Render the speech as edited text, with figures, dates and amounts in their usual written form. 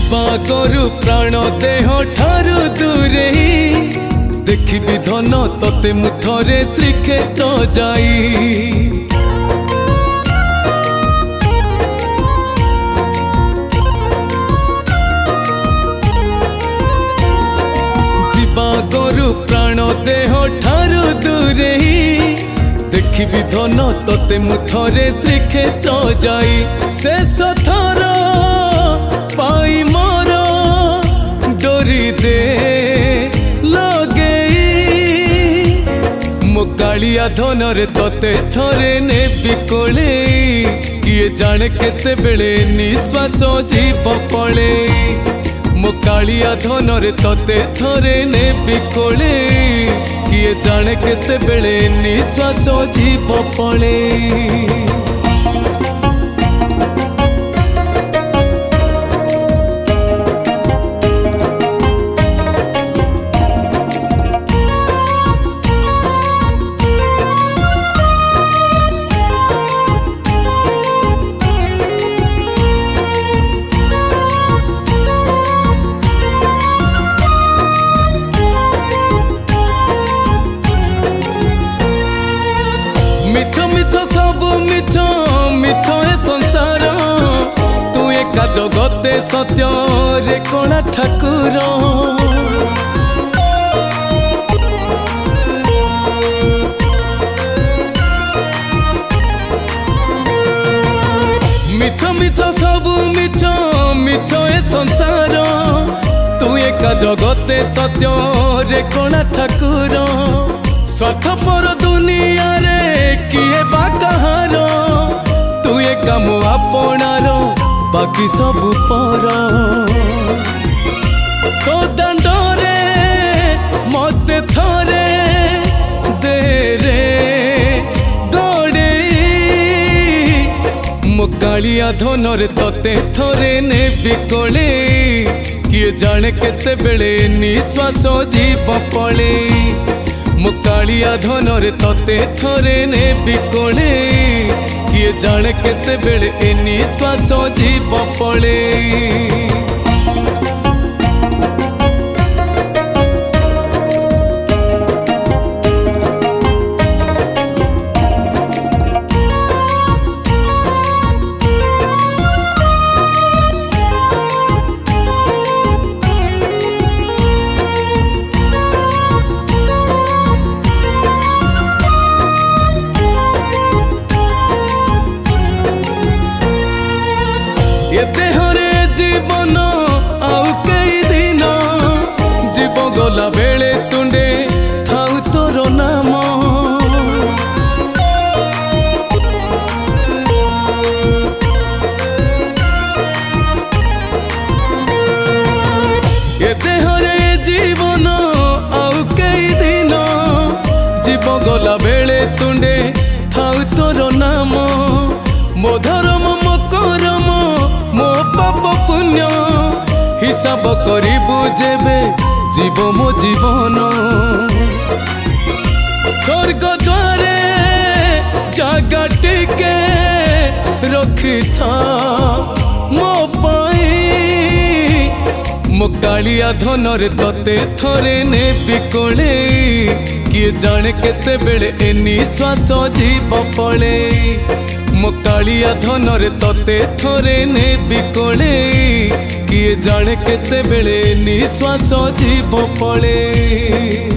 जीवा करू प्राण देह ठारू दूरे देखी धन तते मुथरे श्रीक्षेत्र जाई जीवा करू प्राण देह ठारू दूरे देखी धन तते मुथरे श्रीक्षेत्र जाई शेष थर पाई मोर डोरी दे लगे मो कालिया धनरे तते थरे नेबी कोले किए जाने केते बेले निश्वास जीव पड़े मो कालिया धनरे तते थरे नेबी कोले किए जाने केते बेले निश्वास जीव पड़े मिछ मिछ सब मिछ मिछ ए संसार तू एका जगते सत्य रे कणा ठाकुर मिछ मिछ सब मिछ मिछ ए संसार तू एका जगते सत्य रे कणा ठाकुर स्वार्थपर दुनिया रे किए बा कहार तू एका मो आपणार बाकी सब पर तो दंडरे मते थरे दे रे गड़े मो कालिया धनरे तते थरे नेबी कोले किए जाने केते बेले निश्वास जीव पड़े मो कालिया धनरे तते थरे नेबी कोले किए जाने केते बेले निश्वास जीव पड़े ये देहरे जीवन आउ कई दिन जीव गला बेले तुंडे थाउ तोर नाम ये देहरे जीवन आउ कई दिन जीव गला बेले तुंडे थाउ तोर नाम मो धर्म मो करम मो पाप पुण्य हिसाब करिबु जेबे जीव मो जीवन स्वर्ग द्वारे जागा टिके रखी था मो पाई मो कालिया धनरे तते थरे नेबी कोले किए जाने केते बेले निश्वास जीव पड़े मो कालिया धनरे तते थरे नेबी कोले किए जाने केते बेले निश्वास जीव पड़े।